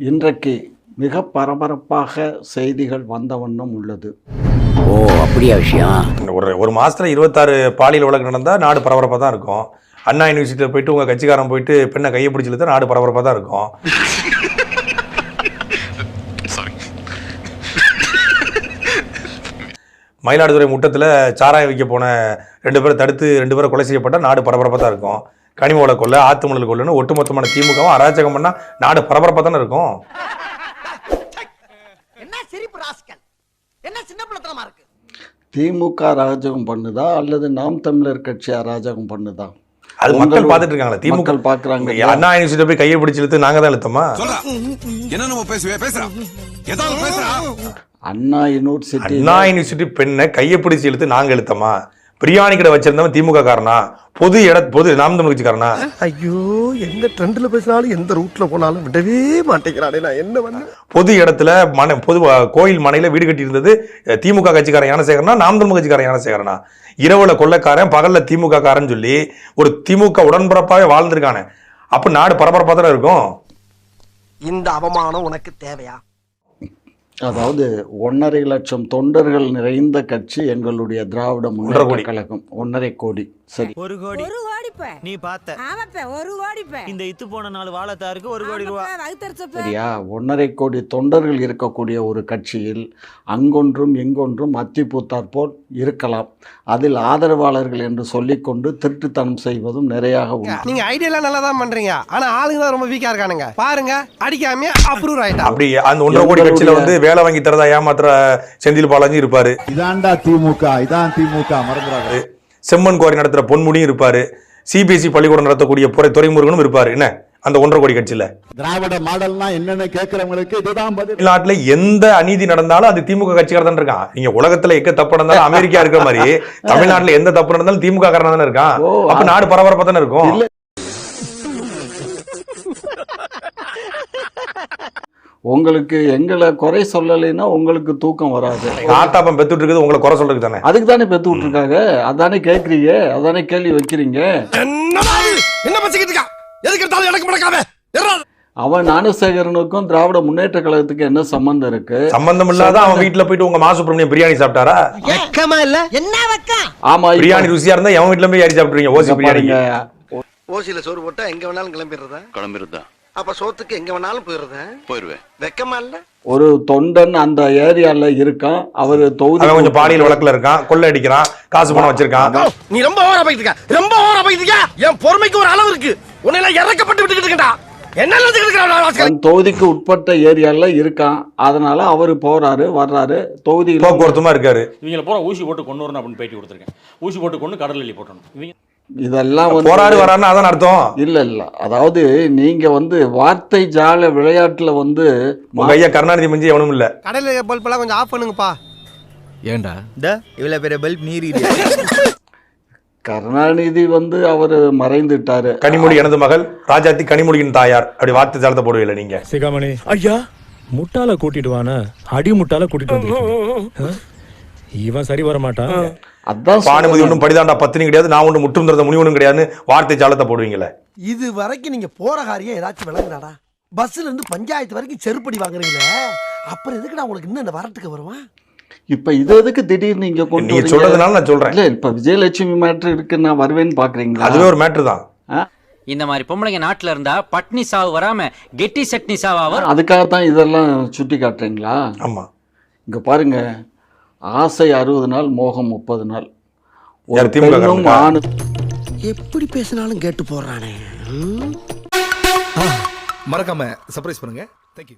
இன்றைக்கு மிக பரபரப்பாக செய்திகள் வந்த வண்ணம் உள்ளது. ஓ அப்படியா விஷயம்? ஒரு மாசத்துல 26 பாலியல் வழக்கு நடந்தா நாடு பரபரப்பா தான் இருக்கும். அண்ணா யூனிவர்சிட்டியில் போயிட்டு உங்க கட்சிக்காரன் போயிட்டு பெண்ணை கையை பிடிச்சிட்டு தான் நாடு பரபரப்பா தான் இருக்கும். மயிலாடுதுறை முட்டத்தில் சாராயம் விற்க போன 2 பேரை தடுத்து 2 பேரை கொலை செய்யப்பட்டால் நாடு பரபரப்பாக தான் இருக்கும். கனிம வள கொள்ளை, ஆத்துமணல் கொள்ளைன்னு ஒட்டுமொத்தமான திமுகவும் அராஜகம் பண்ணால் நாடு பரபரப்பாக தானே இருக்கும். திமுக அராஜகம் பண்ணுதா அல்லது நாம் தமிழர் கட்சி அராஜகம் பண்ணுதா? அது மக்கள் பார்த்துட்டு இருக்காங்களா? திமுக பாக்குறாங்க. அண்ணா யூனிவர்சிட்டி போய் கையை பிடிச்சி இழுத்து நாங்க தான் இழுத்தோமா? அண்ணா யூனிவர்சிட்டி பெண்ணை கையை பிடிச்சி இழுத்து நாங்க இழுத்தோமா? பிரியாணி கடை வச்சிருந்தவன் திமுக காரனா? பொது நாம் தமிழ் கட்சிக்காரனா? ஐயோ, எந்த ட்ரெண்ட்ல பேசினாலும் எந்த ரூட்ல போனாலும் விடவே மாட்டேங்கிறானே. நான் என்ன பண்ண? பொது இடத்துல பொது கோயில் மனையில வீடு கட்டி இருந்தது திமுக கட்சிக்காரன் ஞானசேகரனா, நாம் தமிழ் கட்சிக்காரன் ஞானசேகரனா? இரவுல கொள்ளைக்காரன், பகல்ல திமுக காரன் சொல்லி ஒரு திமுக உடன்பரப்பாவே வாழ்ந்திருக்கானே. அப்ப நாடு பரபரப்பா தானே இருக்கும். இந்த அவமானம் உனக்கு தேவையா? அதாவது 1.5 லட்சம் தொண்டர்கள் நிறைந்த கட்சி எங்களுடைய திராவிட முன்னேற்ற கழகம். 1.5 கோடி. சரி, 1 கோடி நீ பார்த்த 1 கோடி இந்த இத்து போன 4 வாழத்தாருக்கு 1 கோடி ரூபாய். சரியா? 1.5 கோடி தொண்டர்கள் இருக்கக்கூடிய ஒரு கட்சியில் அங்கொன்றும் இங்கொன்றும் அத்திப்பூத்தார் போல் இருக்கலாம். அதில் ஆதரவாளர்கள் என்று சொல்லிக்கொண்டு திருட்டுத்தனம் செய்வதும் நிறைய உண்டு. நீங்க ஐடியா நல்லா தான் பண்றீங்க, ஆனா ஆளுங்க தான் ரொம்ப வீக்கா இருக்கானுங்க. பாருங்க, அடிக்காம அப்ரூவ் ஆயிட்டா. அப்படி அந்த 1.5 கோடி கட்சியில வந்து வேலை வாங்கி தரதா ஏமாத்துற செந்தில் பாலாஜி இருப்பாரு. இதான்டா திமுக, இதான் திமுக மறந்துறாங்க. செம்மன் கோரி நடத்துற பொன்முடியும் இருப்பாரு. சிபிஎஸ்இ பள்ளிக்கூடம் நடத்தக்கூடிய துரைமுருகனும் இருப்பாரு. என்ன அந்த 1.5 கோடி கட்சியில திராவிட மாடல்னா என்னன்னு கேட்கிறவங்களுக்கு இதுதான் பதில். நாட்டுல எந்த அநீதி நடந்தாலும் அது திமுக கட்சிக்காரர் தான் இருக்கான். நீங்க உலகத்துல எங்க தப்பு நடந்தாலும் அமெரிக்கா இருக்கிற மாதிரி தமிழ்நாட்டுல எந்த தப்பு நடந்தாலும் திமுக காரனா தானே இருக்கான். அப்ப நாடு பரபரப்பா தானே இருக்கும். உங்களுக்கு எங்களை குறை சொல்லலைன்னா உங்களுக்கு தூக்கம் வராது. ஆத்தாப்பம் பெத்துட்டு இருக்குது உங்களை குறை சொல்றதுக்கு தானே. அதுக்கு தானே பெத்து விட்டுருக்காங்க. அதானே கேட்கறீங்க, அதானே கேள்வி வைக்கிறீங்க. என்ன பேசிக்கிட்டு இருக்கா? எதுக்கு எடுத்தாலும் எனக்கு மடக்காம அவன் ஞானசேகரனுக்கும் திராவிட முன்னேற்ற கழகத்துக்கு என்ன சம்பந்தம் இருக்கு? சம்பந்தம் இல்லாத அவன் வீட்டுல போயிட்டு உங்க மாசுப்பிரமணியம் பிரியாணி சாப்பிட்டாரா? வெக்கமா இல்ல? என்ன வெக்கம்? ஆமா, பிரியாணி ருசியா இருந்தா எவன் வீட்டுல போய் யாரி சாப்பிட்டுறீங்க? ஓசி பிரியாணிங்க. ஓசியில சோறு போட்டா எங்க வேணாலும் கிளம்பிடுறதா? அப்ப சோத்துக்கு எங்க வேணாலும் போயிருவேன். வெக்கமா இல்ல? ஒரு தொண்டன் அந்த ஏரியால இருக்கான். அவரு தொகுதி கொஞ்சம் பாலியல் வழக்குல இருக்கான், கொள்ளை அடிக்கிறான், காசு பணம் வச்சிருக்கான். நீ ரொம்ப ஓவரா போயிட்டு இருக்க. என் பொறுமைக்கு ஒரு அளவு இருக்கு. உன்னை இறக்கப்பட்டு விட்டுக்கிட்டு இருக்கா. என்ன தொகுதிக்கு உட்பட்ட ஏரியால இருக்கான். அதனால அவரு போறாரு வர்றாரு. தொகுதி போக்குவரத்துமா இருக்காரு. இவங்களை போற ஊசி போட்டு கொண்டு வரணும் அப்படின்னு பேட்டி கொடுத்துருக்கேன். ஊசி போட்டு கொண்டு கடல் எல்லி போட்டணும். இவங்க இதெல்லாம் போராடு வரான்னு அதான் அர்த்தம். இல்ல அதாவது நீங்க வார்த்தை ஜால விளையாட்டுல உங்க ஐயா கருணாநிதி மிஞ்சி எவனும் இல்ல. கடையில பல்ப் எல்லாம் கொஞ்சம் ஆஃப் பண்ணுங்கப்பா. ஏண்டா இவ்வளவு பெரிய பல்ப் நீர் கருணாநிதி அவரு மறைந்துட்டாரு. கனிமொழி எனது மகள், ராஜாத்தி கனிமொழியின் தாயார். அப்படி வார்த்தை ஜாலத்தை போடுவில்லை நீங்க. சிகாமணி ஐயா, முட்டால கூட்டிட்டு வானா அடி முட்டால கூட்டிட்டு வந்து இவன் சரி வர மாட்டான். அதான் பானுமதி ஒன்றும் படிதாண்டா பத்தினி கிடையாது, நான் ஒன்று முற்றும் தரத முனிவனும் கிடையாது. வார்த்தை ஜாலத்தை போடுவீங்களே. இது வரைக்கும் நீங்க போற காரியம் ஏதாச்சும் விளங்குனாடா? பஸ்ல இருந்து பஞ்சாயத்து வரைக்கும் செருப்படி வாங்குறீங்களே, அப்புறம் எதுக்கு நான் உங்களுக்கு இன்னும் இந்த வரட்டுக்கு வருவான்? இப்ப இது எதுக்கு திடீர்னு நீங்க கொண்டு நீங்க சொல்றதுனால நான் சொல்றேன். இல்ல இப்ப விஜயலட்சுமி மேட்ரு இருக்கு, நான் வருவேன்னு பாக்குறீங்களா? அதுவே ஒரு மேட்ரு தான். இந்த மாதிரி பொம்பளைங்க நாட்டுல இருந்தா பட்னி சாவு வராம கெட்டி சட்னி சாவா. அதுக்காகத்தான் இதெல்லாம் சுட்டி காட்டுறீங்களா? ஆமா, இங்க பாருங்க, ஆசை 60 நாள், மோகம் 30 நாள். எப்படி பேசினாலும் கேட்டு போடுறானே. மறக்காம சர்ப்ரைஸ் பண்ணுங்க.